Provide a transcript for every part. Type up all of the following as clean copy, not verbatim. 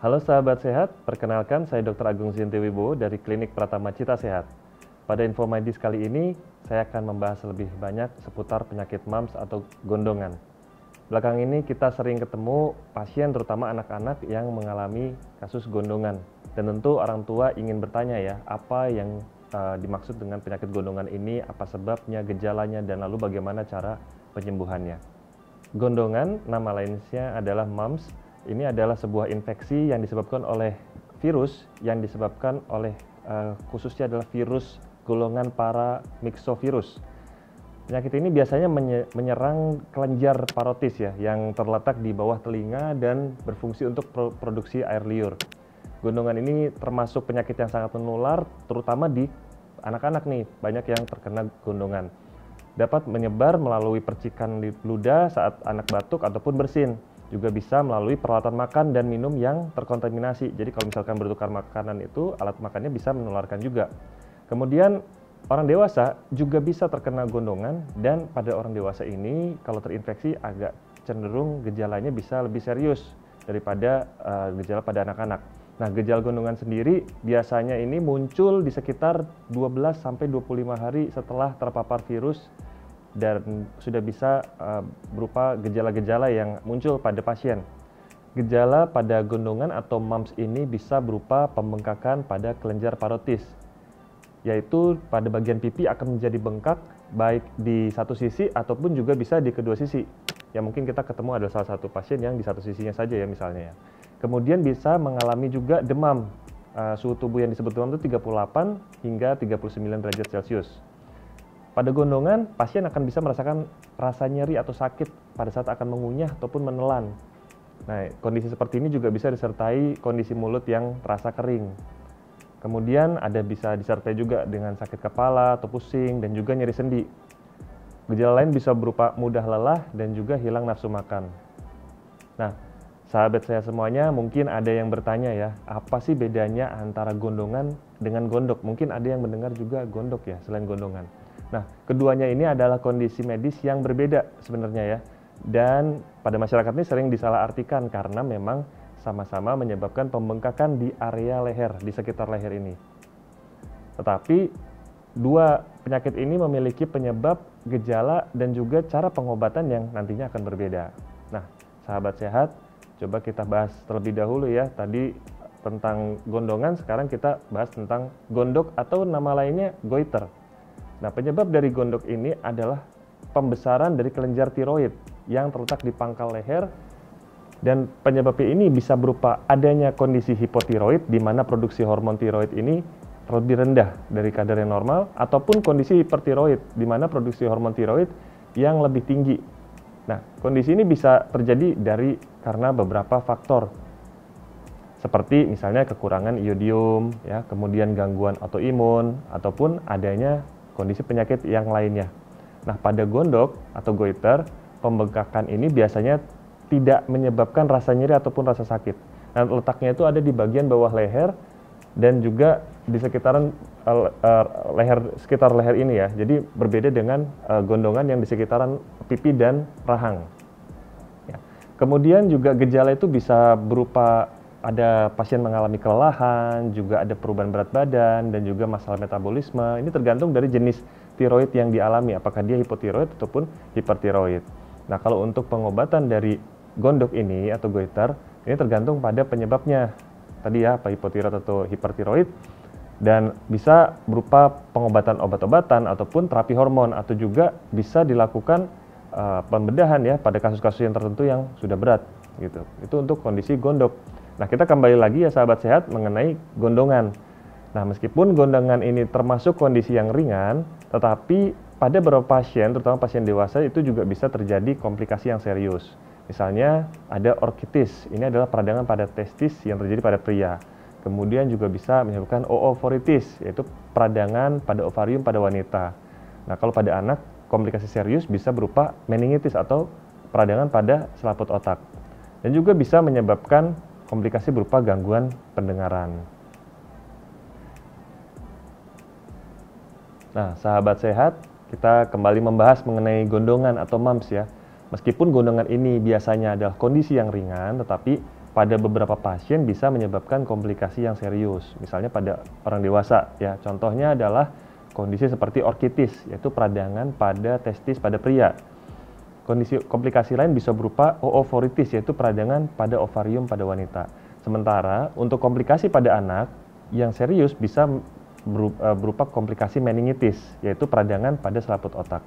Halo sahabat sehat, perkenalkan saya Dr. Agung Zintiwibowo dari Klinik Pratama Cita Sehat. Pada info medis kali ini, saya akan membahas lebih banyak seputar penyakit MAMS atau gondongan. Belakang ini kita sering ketemu pasien terutama anak-anak yang mengalami kasus gondongan. Dan tentu orang tua ingin bertanya ya, apa yang dimaksud dengan penyakit gondongan ini, apa sebabnya, gejalanya, dan lalu bagaimana cara penyembuhannya. Gondongan, nama lainnya adalah MAMS. Ini adalah sebuah infeksi yang disebabkan oleh virus yang disebabkan oleh khususnya adalah virus golongan paramyxovirus. Penyakit ini biasanya menyerang kelenjar parotis ya, yang terletak di bawah telinga dan berfungsi untuk produksi air liur. Gondongan ini termasuk penyakit yang sangat menular, terutama di anak-anak nih, banyak yang terkena gondongan. Dapat menyebar melalui percikan ludah saat anak batuk ataupun bersin. Juga bisa melalui peralatan makan dan minum yang terkontaminasi. Jadi kalau misalkan bertukar makanan itu, alat makannya bisa menularkan juga. Kemudian orang dewasa juga bisa terkena gondongan, dan pada orang dewasa ini kalau terinfeksi agak cenderung gejalanya bisa lebih serius daripada gejala pada anak-anak. Nah, gejala gondongan sendiri biasanya ini muncul di sekitar 12-25 hari setelah terpapar virus dan sudah bisa berupa gejala-gejala yang muncul pada pasien. Gejala pada gondongan atau MAMS ini bisa berupa pembengkakan pada kelenjar parotis, yaitu pada bagian pipi akan menjadi bengkak baik di satu sisi ataupun juga bisa di kedua sisi. Ya mungkin kita ketemu ada salah satu pasien yang di satu sisinya saja ya misalnya. Kemudian bisa mengalami juga demam. Suhu tubuh yang disebut demam itu 38 hingga 39 derajat Celcius. Pada gondongan, pasien akan bisa merasakan rasa nyeri atau sakit pada saat akan mengunyah ataupun menelan. Nah, kondisi seperti ini juga bisa disertai kondisi mulut yang terasa kering. Kemudian bisa disertai juga dengan sakit kepala atau pusing dan juga nyeri sendi. Gejala lain bisa berupa mudah lelah dan juga hilang nafsu makan. Nah, sahabat saya semuanya, mungkin ada yang bertanya ya, apa sih bedanya antara gondongan dengan gondok? Mungkin ada yang mendengar juga gondok ya, selain gondongan. Nah, keduanya ini adalah kondisi medis yang berbeda sebenarnya ya. Dan pada masyarakat ini sering disalahartikan karena memang sama-sama menyebabkan pembengkakan di area leher, di sekitar leher ini. Tetapi, dua penyakit ini memiliki penyebab, gejala, dan juga cara pengobatan yang nantinya akan berbeda. Nah, sahabat sehat, coba kita bahas terlebih dahulu ya. Tadi tentang gondongan, sekarang kita bahas tentang gondok atau nama lainnya goiter. Nah, penyebab dari gondok ini adalah pembesaran dari kelenjar tiroid yang terletak di pangkal leher, dan penyebabnya ini bisa berupa adanya kondisi hipotiroid di mana produksi hormon tiroid ini lebih rendah dari kadar yang normal, ataupun kondisi hipertiroid di mana produksi hormon tiroid yang lebih tinggi. Nah, kondisi ini bisa terjadi karena beberapa faktor, seperti misalnya kekurangan iodium, ya, kemudian gangguan autoimun, ataupun adanya kondisi penyakit yang lainnya. Nah, pada gondok atau goiter, pembengkakan ini biasanya tidak menyebabkan rasa nyeri ataupun rasa sakit. Nah, letaknya itu ada di bagian bawah leher dan juga di sekitaran sekitar leher ini ya. Jadi berbeda dengan gondongan yang di sekitaran pipi dan rahang. Ya. Kemudian juga gejala itu bisa berupa ada pasien mengalami kelelahan, juga ada perubahan berat badan, dan juga masalah metabolisme. Ini tergantung dari jenis tiroid yang dialami, apakah dia hipotiroid ataupun hipertiroid. Nah, kalau untuk pengobatan dari gondok ini atau goiter, ini tergantung pada penyebabnya. Tadi ya, apa hipotiroid atau hipertiroid, dan bisa berupa pengobatan obat-obatan ataupun terapi hormon, atau juga bisa dilakukan pembedahan ya pada kasus-kasus yang tertentu yang sudah berat gitu. Itu untuk kondisi gondok. Nah, kita kembali lagi ya sahabat sehat mengenai gondongan. Nah, meskipun gondongan ini termasuk kondisi yang ringan, tetapi pada beberapa pasien, terutama pasien dewasa, itu juga bisa terjadi komplikasi yang serius. Misalnya ada orkitis, ini adalah peradangan pada testis yang terjadi pada pria. Kemudian juga bisa menyebabkan oovoritis, yaitu peradangan pada ovarium pada wanita. Nah, kalau pada anak, komplikasi serius bisa berupa meningitis atau peradangan pada selaput otak. Dan juga bisa menyebabkan komplikasi berupa gangguan pendengaran. Nah, sahabat sehat, kita kembali membahas mengenai gondongan atau MAMS ya. Meskipun gondongan ini biasanya adalah kondisi yang ringan, tetapi pada beberapa pasien bisa menyebabkan komplikasi yang serius, misalnya pada orang dewasa ya. Contohnya adalah kondisi seperti orkitis, yaitu peradangan pada testis pada pria. Kondisi komplikasi lain bisa berupa oovoritis, yaitu peradangan pada ovarium pada wanita. Sementara untuk komplikasi pada anak yang serius bisa berupa komplikasi meningitis, yaitu peradangan pada selaput otak.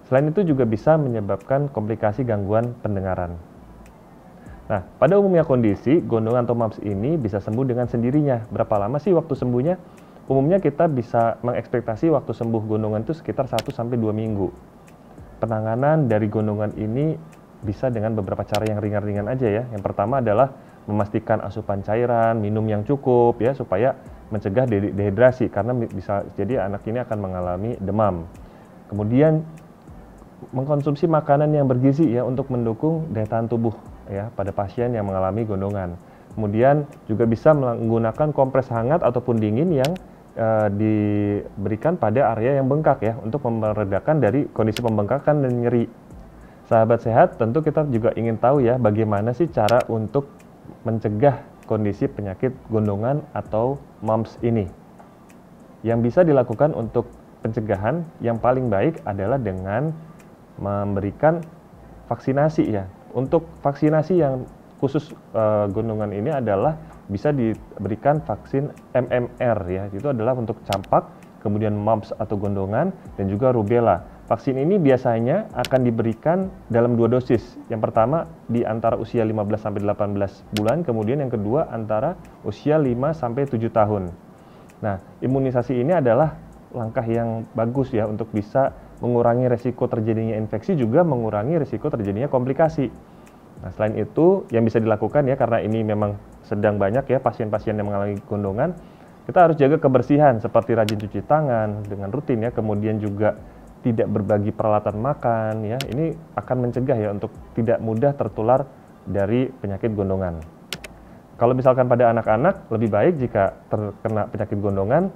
Selain itu juga bisa menyebabkan komplikasi gangguan pendengaran. Nah, pada umumnya kondisi gondongan atau mumps ini bisa sembuh dengan sendirinya. Berapa lama sih waktu sembuhnya? Umumnya kita bisa mengekspektasi waktu sembuh gondongan itu sekitar 1-2 minggu. Penanganan dari gondongan ini bisa dengan beberapa cara yang ringan-ringan aja ya. Yang pertama adalah memastikan asupan cairan, minum yang cukup ya, supaya mencegah dehidrasi, karena bisa jadi anak ini akan mengalami demam. Kemudian mengkonsumsi makanan yang bergizi ya untuk mendukung daya tahan tubuh ya pada pasien yang mengalami gondongan. Kemudian juga bisa menggunakan kompres hangat ataupun dingin yang diberikan pada area yang bengkak ya, untuk meredakan dari kondisi pembengkakan dan nyeri. Sahabat sehat, tentu kita juga ingin tahu ya bagaimana sih cara untuk mencegah kondisi penyakit gondongan atau mumps ini. Yang bisa dilakukan untuk pencegahan yang paling baik adalah dengan memberikan vaksinasi ya. Untuk vaksinasi yang khusus gondongan ini adalah bisa diberikan vaksin MMR ya. Itu adalah untuk campak, kemudian mumps atau gondongan, dan juga rubella. Vaksin ini biasanya akan diberikan dalam 2 dosis. Yang pertama di antara usia 15-18 bulan, kemudian yang kedua antara usia 5-7 tahun. Nah, imunisasi ini adalah langkah yang bagus ya untuk bisa mengurangi resiko terjadinya infeksi, juga mengurangi resiko terjadinya komplikasi. Nah, selain itu yang bisa dilakukan ya, karena ini memang sedang banyak ya pasien-pasien yang mengalami gondongan, kita harus jaga kebersihan seperti rajin cuci tangan dengan rutin ya, kemudian juga tidak berbagi peralatan makan ya. Ini akan mencegah ya untuk tidak mudah tertular dari penyakit gondongan. Kalau misalkan pada anak-anak, lebih baik jika terkena penyakit gondongan,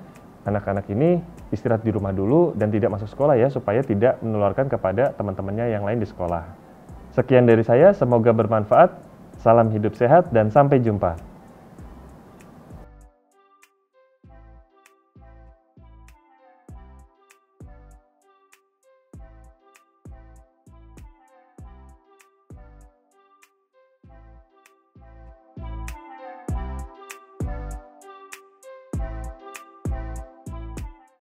anak-anak ini istirahat di rumah dulu dan tidak masuk sekolah ya, supaya tidak menularkan kepada teman-temannya yang lain di sekolah. Sekian dari saya, semoga bermanfaat. Salam hidup sehat dan sampai jumpa.